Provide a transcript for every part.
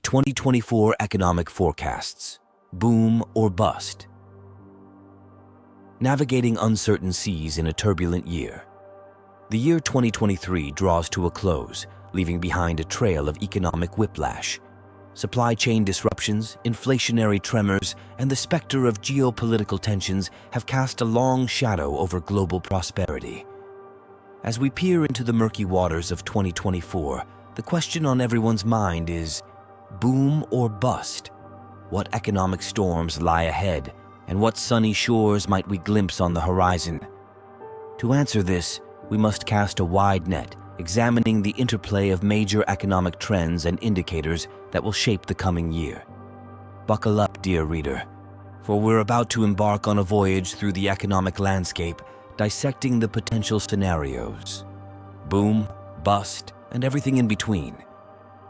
2024 economic forecasts, boom or bust. Navigating uncertain seas in a turbulent year. The year 2023 draws to a close, leaving behind a trail of economic whiplash. Supply chain disruptions, inflationary tremors, and the specter of geopolitical tensions have cast a long shadow over global prosperity. As we peer into the murky waters of 2024, the question on everyone's mind is, boom or bust? What economic storms lie ahead, and what sunny shores might we glimpse on the horizon? To answer this, we must cast a wide net, examining the interplay of major economic trends and indicators that will shape the coming year. Buckle up, dear reader, for we're about to embark on a voyage through the economic landscape, dissecting the potential scenarios, boom, bust, and everything in between,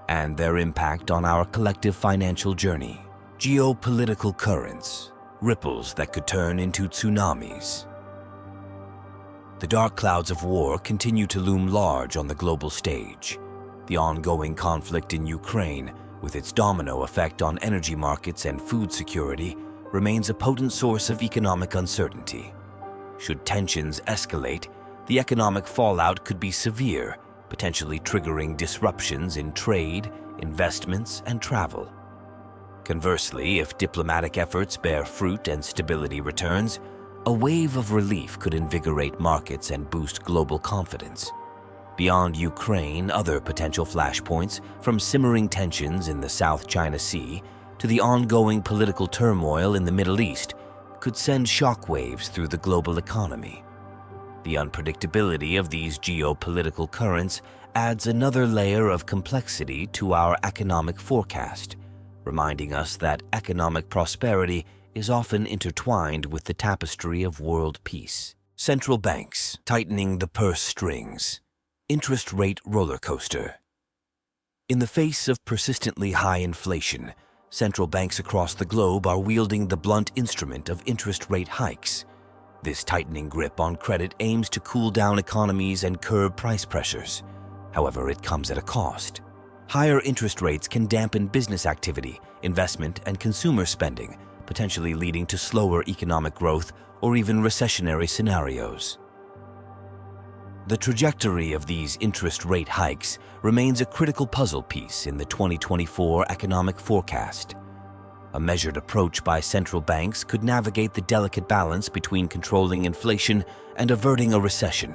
and their impact on our collective financial journey. Geopolitical currents, ripples that could turn into tsunamis. The dark clouds of war continue to loom large on the global stage. The ongoing conflict in Ukraine, with its domino effect on energy markets and food security, remains a potent source of economic uncertainty. Should tensions escalate, the economic fallout could be severe, potentially triggering disruptions in trade, investments, and travel. Conversely, if diplomatic efforts bear fruit and stability returns, a wave of relief could invigorate markets and boost global confidence. Beyond Ukraine, other potential flashpoints, from simmering tensions in the South China Sea to the ongoing political turmoil in the Middle East, could send shockwaves through the global economy. The unpredictability of these geopolitical currents adds another layer of complexity to our economic forecast, reminding us that economic prosperity is often intertwined with the tapestry of world peace. Central banks tightening the purse strings. Interest rate roller coaster. In the face of persistently high inflation, central banks across the globe are wielding the blunt instrument of interest rate hikes. This tightening grip on credit aims to cool down economies and curb price pressures. However, it comes at a cost. Higher interest rates can dampen business activity, investment, and consumer spending, potentially leading to slower economic growth or even recessionary scenarios. The trajectory of these interest rate hikes remains a critical puzzle piece in the 2024 economic forecast. A measured approach by central banks could navigate the delicate balance between controlling inflation and averting a recession.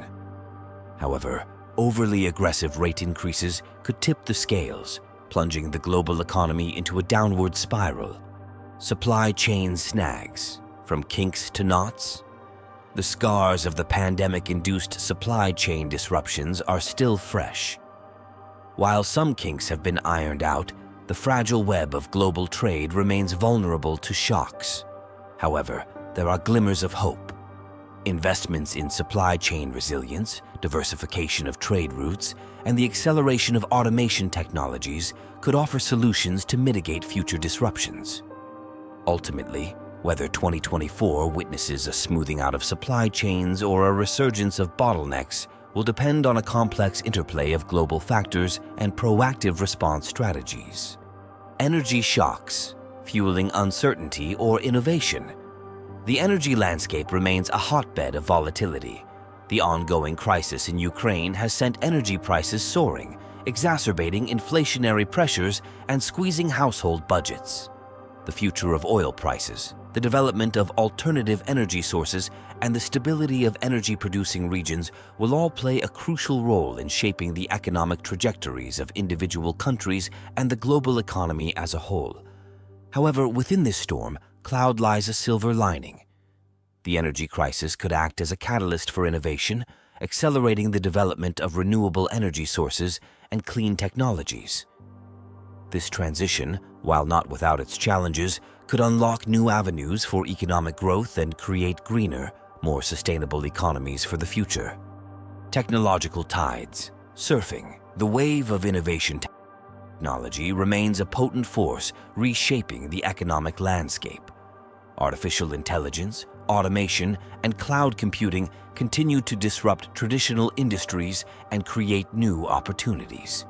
However, overly aggressive rate increases could tip the scales, plunging the global economy into a downward spiral. Supply chain snags, from kinks to knots. The scars of the pandemic-induced supply chain disruptions are still fresh. While some kinks have been ironed out, the fragile web of global trade remains vulnerable to shocks. However, there are glimmers of hope. Investments in supply chain resilience, diversification of trade routes, and the acceleration of automation technologies could offer solutions to mitigate future disruptions. Ultimately, whether 2024 witnesses a smoothing out of supply chains or a resurgence of bottlenecks will depend on a complex interplay of global factors and proactive response strategies. Energy shocks, fueling uncertainty or innovation. The energy landscape remains a hotbed of volatility. The ongoing crisis in Ukraine has sent energy prices soaring, exacerbating inflationary pressures and squeezing household budgets. The future of oil prices, the development of alternative energy sources, and the stability of energy-producing regions will all play a crucial role in shaping the economic trajectories of individual countries and the global economy as a whole. However, within this storm, cloud lies a silver lining. The energy crisis could act as a catalyst for innovation, accelerating the development of renewable energy sources and clean technologies. This transition, while not without its challenges, could unlock new avenues for economic growth and create greener, more sustainable economies for the future. Technological tides, surfing, the wave of innovation technology remains a potent force reshaping the economic landscape. Artificial intelligence, automation, and cloud computing continue to disrupt traditional industries and create new opportunities.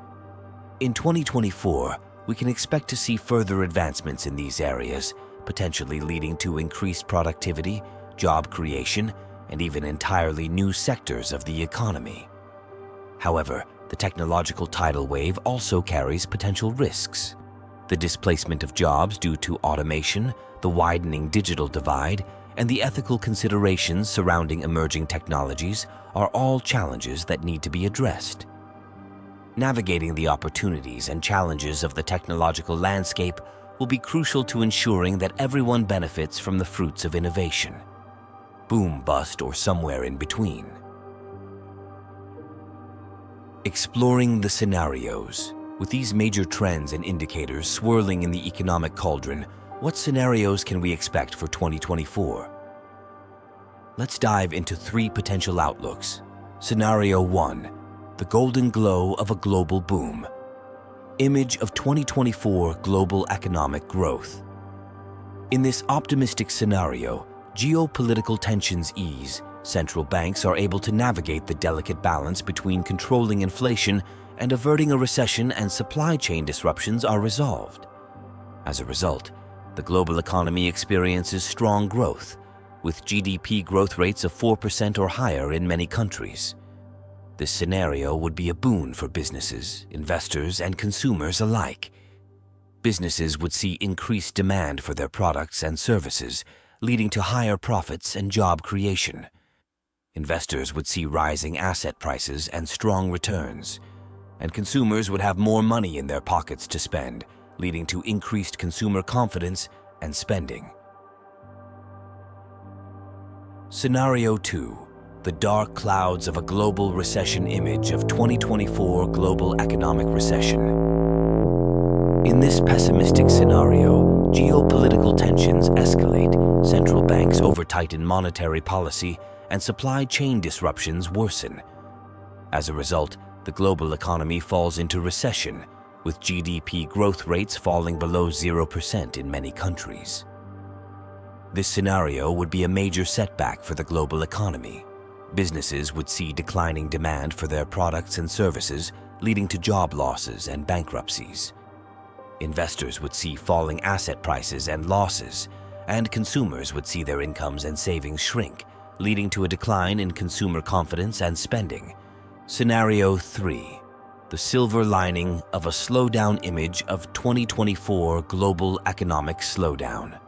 In 2024, we can expect to see further advancements in these areas, potentially leading to increased productivity, job creation, and even entirely new sectors of the economy. However, the technological tidal wave also carries potential risks. The displacement of jobs due to automation, the widening digital divide, and the ethical considerations surrounding emerging technologies are all challenges that need to be addressed. Navigating the opportunities and challenges of the technological landscape will be crucial to ensuring that everyone benefits from the fruits of innovation. Boom, bust, or somewhere in between. Exploring the scenarios. With these major trends and indicators swirling in the economic cauldron, what scenarios can we expect for 2024? Let's dive into 3 potential outlooks. Scenario 1. The golden glow of a global boom. Image of 2024 global economic growth. In this optimistic scenario, geopolitical tensions ease, central banks are able to navigate the delicate balance between controlling inflation and averting a recession, and supply chain disruptions are resolved. As a result, the global economy experiences strong growth, with GDP growth rates of 4% or higher in many countries. This scenario would be a boon for businesses, investors, and consumers alike. Businesses would see increased demand for their products and services, leading to higher profits and job creation. Investors would see rising asset prices and strong returns, and consumers would have more money in their pockets to spend, leading to increased consumer confidence and spending. Scenario 2. The dark clouds of a global recession. Image of 2024 global economic recession. In this pessimistic scenario, geopolitical tensions escalate, central banks over-tighten monetary policy, and supply chain disruptions worsen. As a result, the global economy falls into recession, with GDP growth rates falling below 0% in many countries. This scenario would be a major setback for the global economy. Businesses would see declining demand for their products and services, leading to job losses and bankruptcies. Investors would see falling asset prices and losses, and consumers would see their incomes and savings shrink, leading to a decline in consumer confidence and spending. Scenario 3. The silver lining of a slowdown. Image of 2024 global economic slowdown.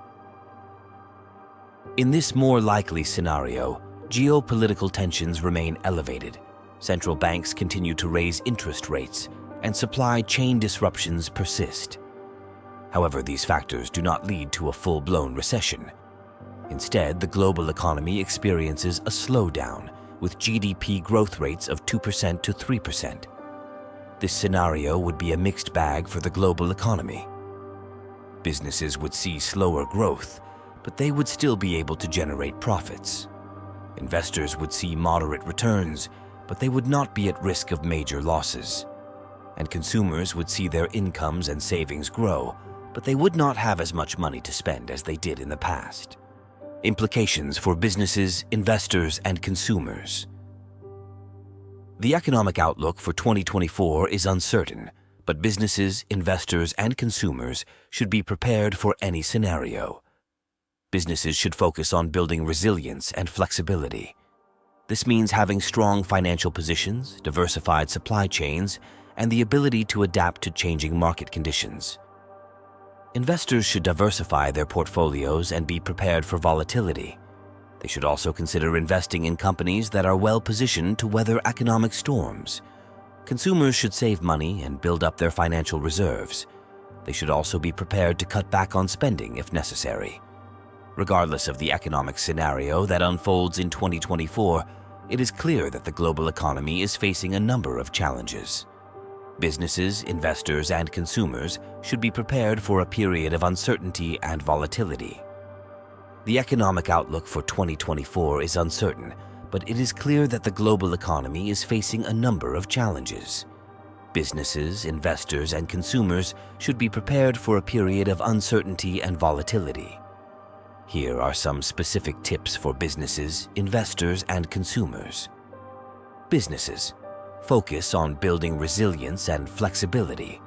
In this more likely scenario, geopolitical tensions remain elevated, central banks continue to raise interest rates, and supply chain disruptions persist. However, these factors do not lead to a full-blown recession. Instead, the global economy experiences a slowdown, with GDP growth rates of 2% to 3%. This scenario would be a mixed bag for the global economy. Businesses would see slower growth, but they would still be able to generate profits. Investors would see moderate returns, but they would not be at risk of major losses. And consumers would see their incomes and savings grow, but they would not have as much money to spend as they did in the past. Implications for businesses, investors, and consumers. The economic outlook for 2024 is uncertain, but businesses, investors, and consumers should be prepared for any scenario. Businesses should focus on building resilience and flexibility. This means having strong financial positions, diversified supply chains, and the ability to adapt to changing market conditions. Investors should diversify their portfolios and be prepared for volatility. They should also consider investing in companies that are well positioned to weather economic storms. Consumers should save money and build up their financial reserves. They should also be prepared to cut back on spending if necessary. Regardless of the economic scenario that unfolds in 2024, it is clear that the global economy is facing a number of challenges. Businesses, investors, and consumers should be prepared for a period of uncertainty and volatility. The economic outlook for 2024 is uncertain, but it is clear that the global economy is facing a number of challenges. Businesses, investors, and consumers should be prepared for a period of uncertainty and volatility. Here are some specific tips for businesses, investors, and consumers. Businesses. Focus on building resilience and flexibility.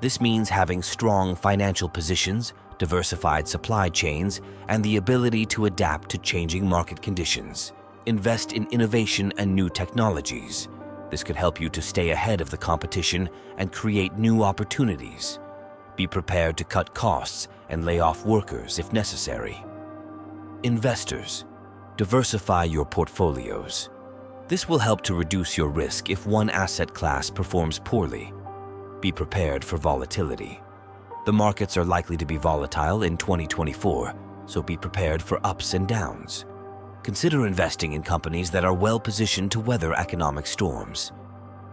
This means having strong financial positions, diversified supply chains, and the ability to adapt to changing market conditions. Invest in innovation and new technologies. This could help you to stay ahead of the competition and create new opportunities. Be prepared to cut costs and lay off workers if necessary. Investors, diversify your portfolios. This will help to reduce your risk if one asset class performs poorly. Be prepared for volatility. The markets are likely to be volatile in 2024, so be prepared for ups and downs. Consider investing in companies that are well positioned to weather economic storms.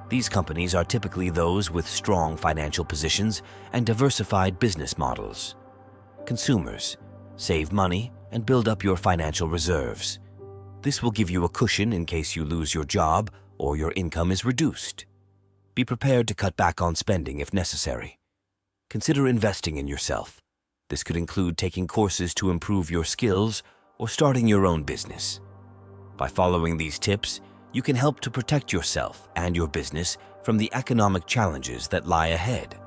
These companies are typically those with strong financial positions and diversified business models. Consumers, save money and build up your financial reserves. This will give you a cushion in case you lose your job or your income is reduced. Be prepared to cut back on spending if necessary. Consider investing in yourself. This could include taking courses to improve your skills or starting your own business. By following these tips, you can help to protect yourself and your business from the economic challenges that lie ahead.